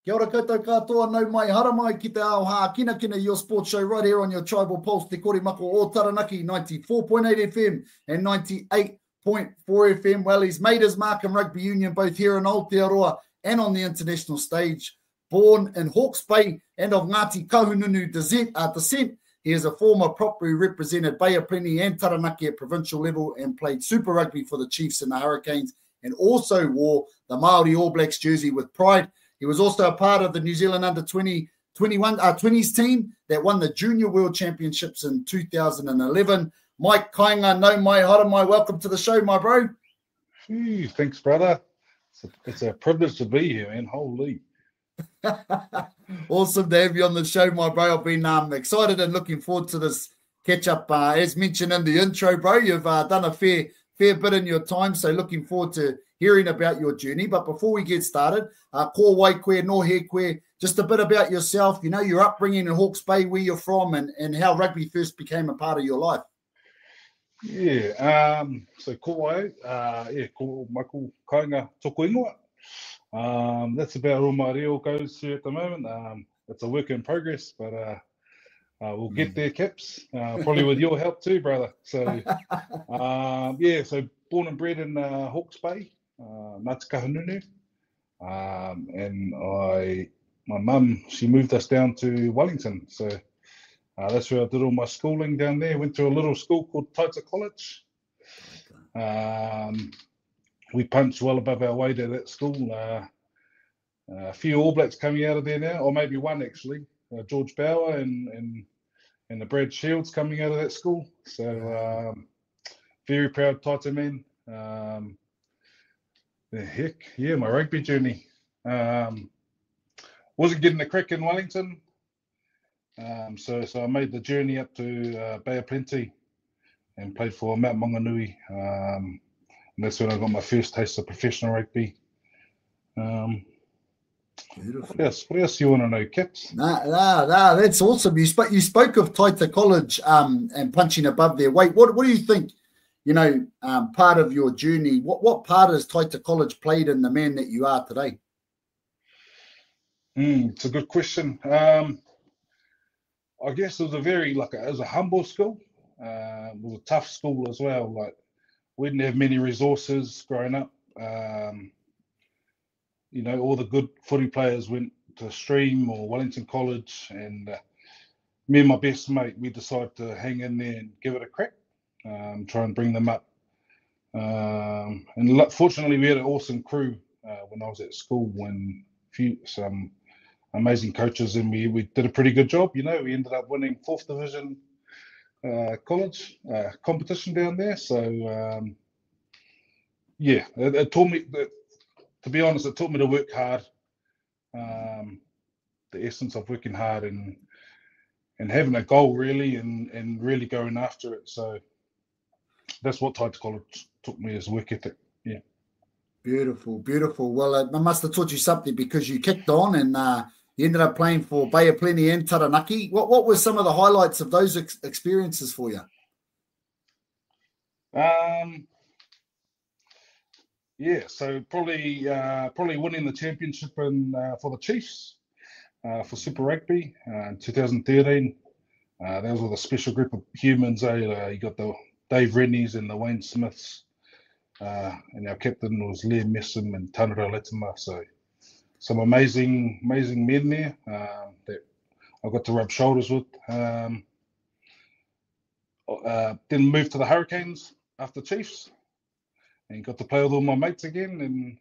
Kia ora koutou katoa, nau mai hara mai ki te ao Hākinakina, your sports show right here on your Tribal Pulse, Te Kore Mako o Taranaki, 94.8 FM and 98.4 FM. Well, he's made his mark in rugby union, both here in Aotearoa and on the international stage. Born in Hawke's Bay and of Ngāti Kahungunu descent, he is a former prop who represented Bay of Plenty and Taranaki at provincial level and played Super Rugby for the Chiefs and the Hurricanes, and also wore the Māori All Blacks jersey with pride. He was also a part of the New Zealand under 20s team that won the Junior World Championships in 2011. Mike Kainga, no mai, hara mai, welcome to the show, my bro. Gee, thanks, brother. It's a privilege to be here, man. Holy. Awesome to have you on the show, my bro. I've been excited and looking forward to this catch-up. As mentioned in the intro, bro, you've done a fair bit in your time, so looking forward to hearing about your journey. But before we get started, ko wai koe, no he koe, just a bit about yourself, you know, your upbringing in Hawke's Bay, where you're from, and how rugby first became a part of your life. Yeah, so ko wai, ko maku kainga toko ingoa. That's about all my reo goes to at the moment. It's a work in progress, but we'll get there, Caps, probably with your help too, brother. So, so born and bred in Hawke's Bay, Ngāti Kahungunu, and my mum, she moved us down to Wellington, so that's where I did all my schooling down there. Went to a little school called Taita College. We punched well above our weight at that school. A few All Blacks coming out of there now, or maybe one actually, George Bauer and the Brad Shields coming out of that school. So very proud Taita man. My rugby journey. Wasn't getting a crack in Wellington, so I made the journey up to Bay of Plenty and played for Mount Maunganui, and that's when I got my first taste of professional rugby. Beautiful. What else do you want to know, Caps? Nah, that's awesome. You spoke of Taita College and punching above their weight. What do you think? You know, part of your journey, what part has Taita College played in the man that you are today? It's a good question. I guess it was it was a humble school. It was a tough school as well. Like, we didn't have many resources growing up. You know, all the good footy players went to Stream or Wellington College, and me and my best mate, we decided to hang in there and give it a crack. Try and bring them up. And fortunately, we had an awesome crew when I was at school, and some amazing coaches, and we did a pretty good job. You know, we ended up winning 4th division college competition down there. So, it taught me that, to be honest, it taught me to work hard. The essence of working hard and having a goal, really, and really going after it. So that's what Taita College taught me, as work ethic. Yeah. Beautiful, beautiful. Well, it must have taught you something, because you kicked on and you ended up playing for Bay of Plenty and Taranaki. What were some of the highlights of those experiences for you? So probably winning the championship for the Chiefs for Super Rugby in 2013. That was with a special group of humans. You got the Dave Rennies and the Wayne Smiths, and our captain was Liam Messam and Tanara Latimer. So some amazing men there that I got to rub shoulders with. Then moved to the Hurricanes after Chiefs, and got to play with all my mates again. And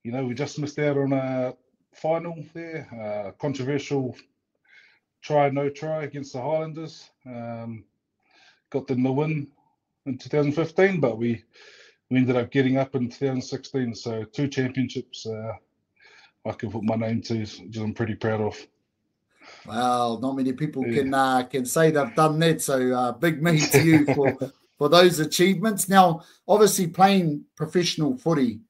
you know, we just missed out on a final there, controversial no try against the Highlanders. Got them the win in 2015, but we ended up getting up in 2016. So 2 championships I can put my name to, which I'm pretty proud of. Wow, not many people can say they've done that. So big me to you for those achievements. Now, obviously, playing professional footy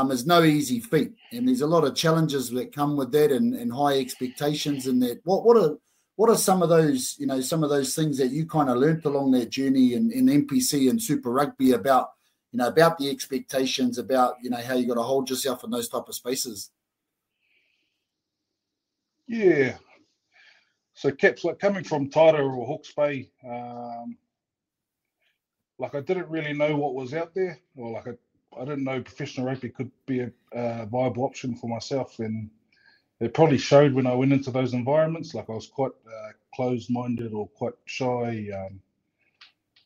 is no easy feat, and there's a lot of challenges that come with that, and high expectations. And that, what are some of those, you know, some of those things that you kind of learnt along that journey in NPC and Super Rugby about, you know, about the expectations, about, you know, how you got to hold yourself in those type of spaces? Yeah. So Caps, like coming from Taotearoa or Hawke's Bay, like I didn't really know what was out there, or like I didn't know professional rugby could be a viable option for myself, and it probably showed when I went into those environments. Like I was quite closed-minded or quite shy,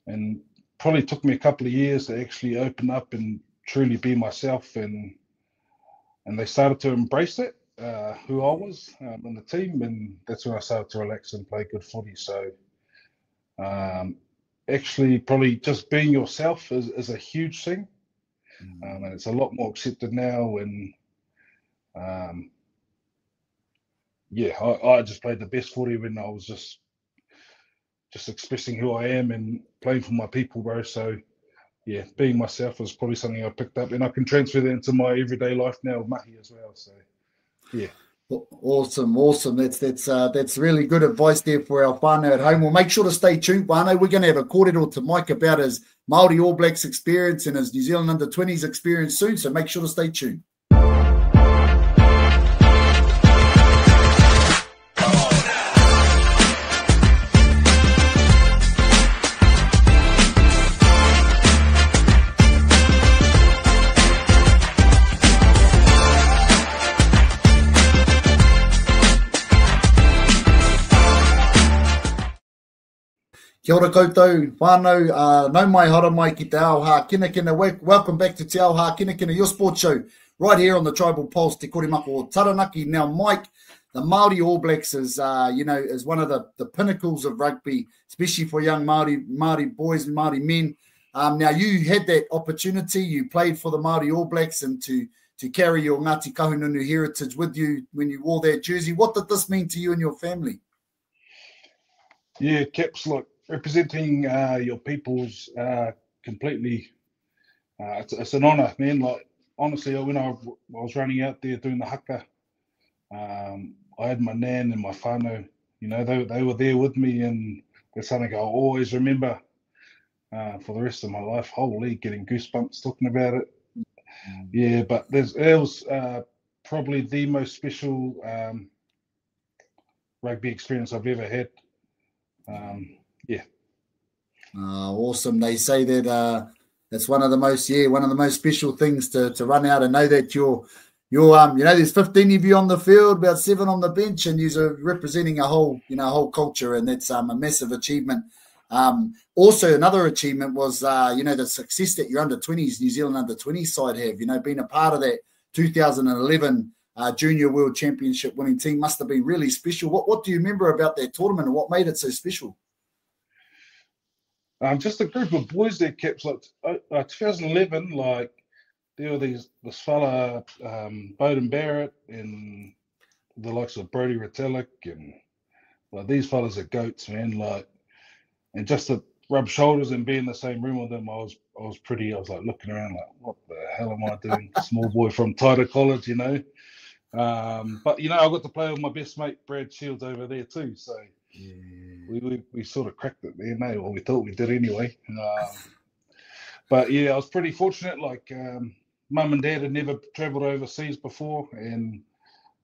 and probably took me a couple of years to actually open up and truly be myself, and they started to embrace it, who I was in the team, and that's when I started to relax and play good footy. So actually probably just being yourself is a huge thing, and it's a lot more accepted now, and I just played the best footy when I was just expressing who I am and playing for my people, bro. So yeah, being myself is probably something I picked up, and I can transfer that into my everyday life now with mahi as well. So yeah. Awesome. That's really good advice there for our whānau at home. Well, make sure to stay tuned, whānau. We're going to have a kōrero to Mike about his Māori All Blacks experience and his New Zealand under-20s experience soon, so make sure to stay tuned. Kia ora koutou, whānau, nau mai hara mai ki te ao Hākinakina. Welcome back to te ao Hākinakina, your sports show, right here on the Tribal Pulse, te korimako o Taranaki. Now, Mike, the Māori All Blacks is, is one of the pinnacles of rugby, especially for young Māori boys and Māori men. Now, you had that opportunity, you played for the Māori All Blacks, and to carry your Ngāti Kahungunu heritage with you when you wore that jersey. What did this mean to you and your family? Yeah, Caps, like, representing your peoples completely, it's an honour, man. Like, honestly, when I was running out there doing the haka, I had my nan and my whānau, they were there with me, and that's something I'll always remember for the rest of my life. Holy, getting goosebumps talking about it. Yeah, but it was probably the most special rugby experience I've ever had. Yeah. Awesome. They say that that's one of the most special things to run out and know that you're there's 15 of you on the field, about 7 on the bench, and you're representing a whole culture, and that's a massive achievement. Also, another achievement was the success that your under-20s, New Zealand under-20s side have. Being a part of that 2011 Junior World Championship winning team must have been really special. What do you remember about that tournament, and what made it so special? Just a group of boys that kept, like 2011, like there were this fella, Bowden Barrett, and the likes of Brodie Retallick, and like these fellas are goats, man. Like, and just to rub shoulders and be in the same room with them, I was like looking around like, what the hell am I doing? Small boy from Taita College, But I got to play with my best mate Brad Shields over there too, so. Yeah. We sort of cracked it there, no? Well, we thought we did anyway. But yeah, I was pretty fortunate. Like, mum and dad had never travelled overseas before, and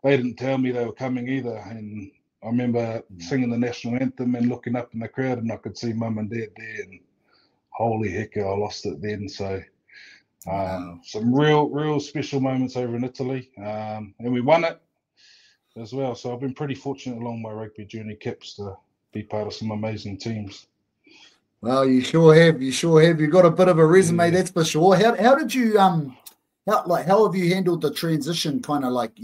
they didn't tell me they were coming either. And I remember singing the national anthem and looking up in the crowd, and I could see mum and dad there, and holy heck, I lost it then. So some real special moments over in Italy, and we won it as well. So I've been pretty fortunate along my rugby journey, Caps, to be part of some amazing teams. Well, you sure have. You've got a bit of a resume, that's for sure. How did you how have you handled the transition, kind of like,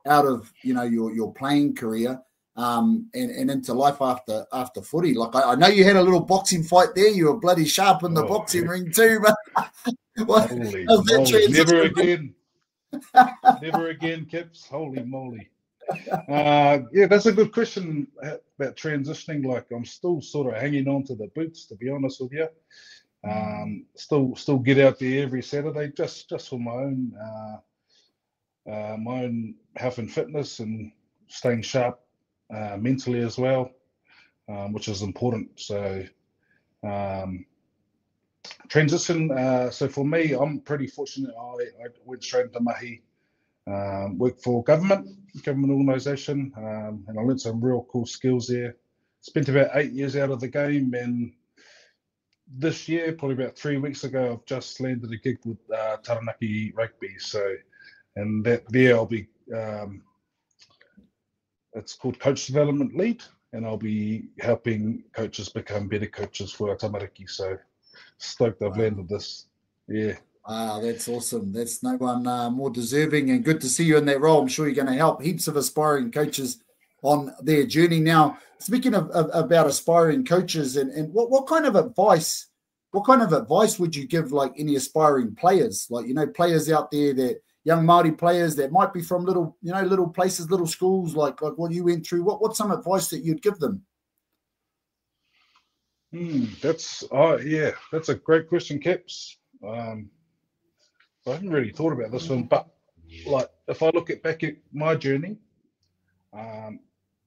out of your playing career and into life after footy? Like, I know you had a little boxing fight there. You were bloody sharp in the boxing ring too, but holy moly. Never again, Caps. Holy moly. Yeah, that's a good question about transitioning. Like, I'm still sort of hanging on to the boots, to be honest with you. Still get out there every Saturday just for my own health and fitness, and staying sharp mentally as well, which is important. So transition. So for me, I'm pretty fortunate. I went straight into mahi worked for government organisation, and I learned some real cool skills there. Spent about 8 years out of the game, and this year, probably about 3 weeks ago, I've just landed a gig with Taranaki Rugby. So, and there I'll be, it's called Coach Development Lead, and I'll be helping coaches become better coaches for our tamariki. So stoked I've landed this. Yeah. Wow, that's awesome. That's no one more deserving, and good to see you in that role. I'm sure you're going to help heaps of aspiring coaches on their journey. Now, speaking of about aspiring coaches, and what kind of advice would you give like any aspiring players, like, players out there, that young Māori players that might be from little places, little schools, like what you went through? What's some advice that you'd give them? That's a great question, Caps. I haven't really thought about this one, but like if I look back at my journey,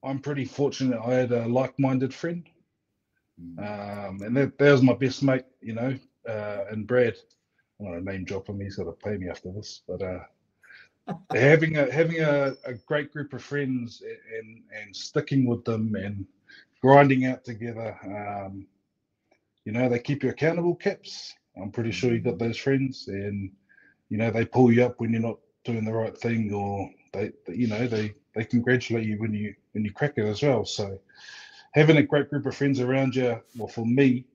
I'm pretty fortunate. I had a like-minded friend, and that was my best mate, and Brad. I want to name drop him. He's got to pay me after this, but having a great group of friends and sticking with them and grinding out together. They keep you accountable, Caps. I'm pretty sure you got those friends, and they pull you up when you're not doing the right thing, or they congratulate you when you crack it as well. So having a great group of friends around you, well, for me,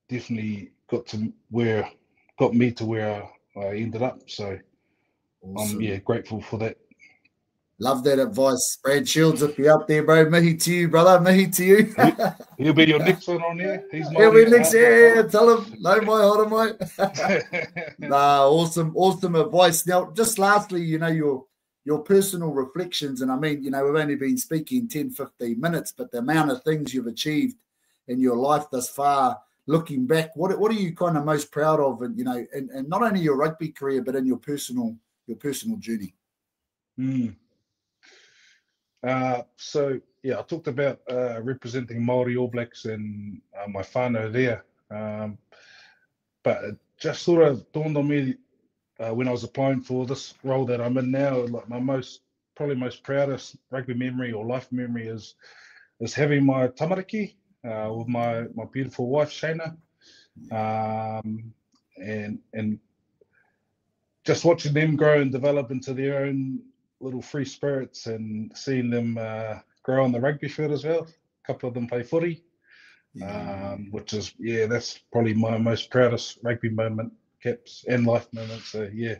definitely got me to where I ended up. So awesome. I'm grateful for that. Love that advice. Brad Shields, if you're up there, bro, mihi to you, brother. Mihi to you. He'll be your next one on there. He'll be next. Yeah, tell him. No, my hora mai. Nah, awesome advice. Now, just lastly, your personal reflections, and I mean, we've only been speaking 10, 15 minutes, but the amount of things you've achieved in your life thus far, looking back, what are you kind of most proud of, and and not only your rugby career, but in your personal journey? I talked about representing Māori All Blacks and my whānau there, but it just sort of dawned on me when I was applying for this role that I'm in now. Like my most proudest rugby memory or life memory is having my tamariki with my beautiful wife Shana, and just watching them grow and develop into their own little free spirits, and seeing them grow on the rugby field as well. A couple of them play footy, which is, that's probably my most proudest rugby moment, Caps, and life moment. So, yeah.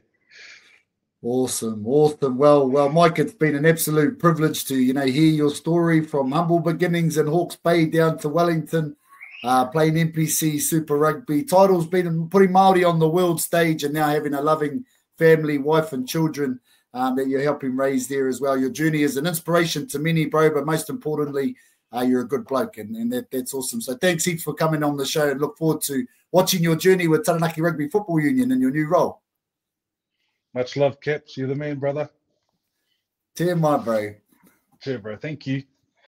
Awesome. Well, Mike, it's been an absolute privilege to, hear your story from humble beginnings in Hawke's Bay down to Wellington, playing NPC Super Rugby, titles, putting Māori on the world stage, and now having a loving family, wife and children that you're helping raise there as well. Your journey is an inspiration to many, bro, but most importantly, you're a good bloke, and that's awesome. So thanks heaps for coming on the show, and look forward to watching your journey with Taranaki Rugby Football Union in your new role. Much love, Caps. You're the man, brother. Cheer, my bro. Cheer, bro. Thank you.